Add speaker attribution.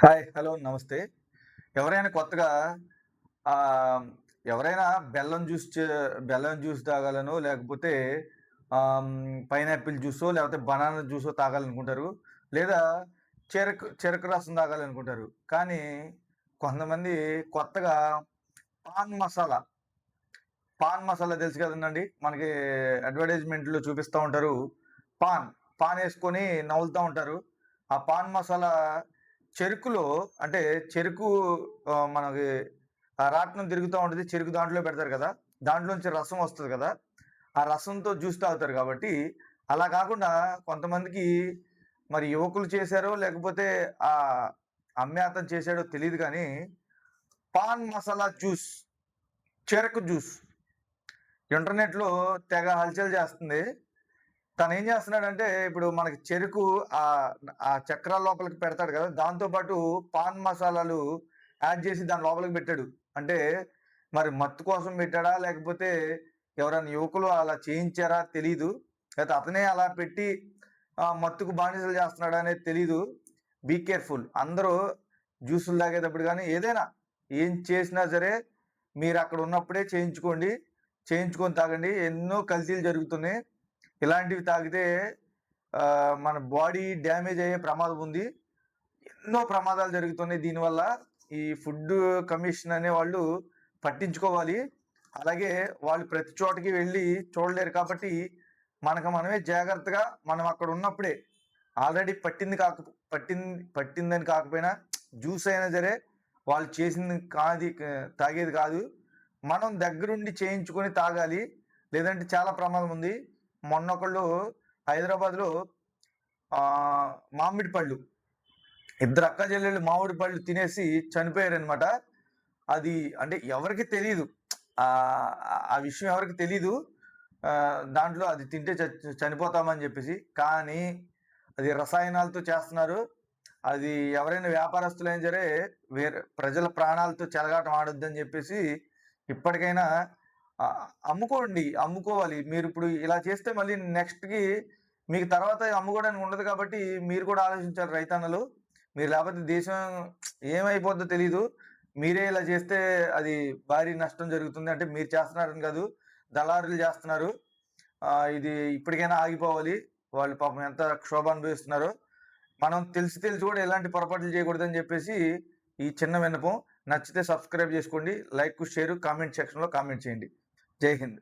Speaker 1: Hi. Hello. నమస్తే. ఎవరైనా కొత్తగా ఆహ్, ఎవరైనా బెల్లం జ్యూస్ తాగాలనో, లేకపోతే పైనాపిల్ జ్యూసో, లేకపోతే బనానా జ్యూసో తాగాలనుకుంటారు. లేదా చెరకు రసం తాగాలనుకుంటారు. కానీ కొంతమంది కొత్తగా పాన్ మసాలా, పాన్ మసాలా తెలుసు కదండండి. మనకి అడ్వర్టైజ్‌మెంట్‌లో చూపిస్తా ఉంటారు. పాన్, పానేసుకొని నములుతా ఉంటారు. ఆ పాన్ మసాలా చెరుకులో అంటే చెరుకు మనకి రాట్నం తిరుగుతా ఉంటది. చెరుకు దాంట్లో పెడతారు కదా! దాంట్లోంచి రసం వస్తది కదా! ఆ రసంతో జ్యూస్ తాగుతారు కాబట్టి, అలా కాకుండా కొంతమందికి మరి యువకులు చేశారో, లేకపోతే ఆహ్, అమ్మే అతను చేశాడో తెలీదు కానీ, పాన్ మసాలా జ్యూస్, చెరకు జ్యూస్ ఇంటర్నెట్‌లో తెగ హల్చల్ చేస్తుంది. తనేం చేస్తున్నాడంటే, ఇప్పుడు మనకి చెరుకు ఆ చక్రాల లోపలికి పెడతాడు కదా! దాంతో పాటు పాన్ మసాలాలు యాడ్ చేసి దాని లోపలికి పెట్టాడు. అంటే మరి మత్తు కోసం పెట్టాడా? లేకపోతే ఎవరైనా యువకులు అలా చేయించారా తెలీదు. లేతే అతనే అలా పెట్టి మత్తుకు బానిసలు చేస్తున్నాడా అనేది తెలీదు. Be careful. అందరూ జ్యూసులు తాగేటప్పుడు గాని, ఏదైనా ఏం చేసినా సరే మీరక్కడ ఉన్నప్పుడే చేయించుకోండి. చేయించుకొని తాగండి. ఎన్నో కల్తీలు జరుగుతున్నాయి. ఇలాంటివి తాగితే మన బాడీ డ్యామేజ్ అయ్యే ప్రమాదం ఉంది. ఎన్నో ప్రమాదాలు జరుగుతున్నాయి దీనివల్ల. ఈ ఫుడ్ కమిషన్ అనేవాళ్ళు పట్టించుకోవాలి. అలాగే వాళ్ళు ప్రతి చోటకి వెళ్లి చూడలేరు కాబట్టి, మనకు మనమే జాగ్రత్తగా మనం అక్కడ ఉన్నప్పుడే ఆల్రెడీ పట్టిందని కాకపోయినా జ్యూస్ అయినా సరే వాళ్ళు చేసింది తాగేది కాదు. మనం దగ్గరుండి చేయించుకొని తాగాలి. లేదంటే చాలా ప్రమాదం ఉంది. మొన్నొకళ్ళు హైదరాబాద్‌లో మామిడి పళ్ళు, ఇద్దరు అక్కాచెల్లెళ్ళు మామిడి పళ్ళు తినేసి చనిపోయారనమాట. అది అంటే ఎవరికీ తెలీదు. ఆ విషయం ఎవరికీ తెలీదు. దాంట్లో అది తింటే చనిపోతామని జెప్పేసి. కానీ అది రసాయనాలతో చేస్తున్నారు. అది ఎవరైనా వ్యాపారస్తులైనా సరే ప్రజల ప్రాణాలతో చెలగాటం ఆడొద్దని జెప్పేసి ఇప్పటికైనా అమ్ముకోవాలి. మీరిప్పుడు ఇలా చేస్తే మళ్ళీ నెక్స్ట్‌కి మీకు తర్వాత అమ్ముకోవడానికి ఉండదు కాబట్టి మీరు కూడా ఆలోచించాలి రైతన్నలు. మీరు లేపోతే దేశం ఏమైపోద్దో తెలీదు. మీరే ఇలా చేస్తే అది భారీ నష్టం జరుగుతుంది. అంటే మీరు చేస్తున్నారని కాదు. దళారులు చేస్తున్నారు. ఇది ఇప్పటికైనా ఆగిపోవాలి. వాళ్ళు పాపం ఎంత క్షోభ అనుభవిస్తున్నారో. మనం తెలిసి కూడా ఎలాంటి పొరపాట్లు చేయకూడదని చెప్పేసి ఈ చిన్న విన్నపం. నచ్చితే సబ్స్క్రైబ్ చేసుకోండి. లైక్, షేర్, కామెంట్ సెక్షన్‌లో కామెంట్ చేయండి. జై హింద్.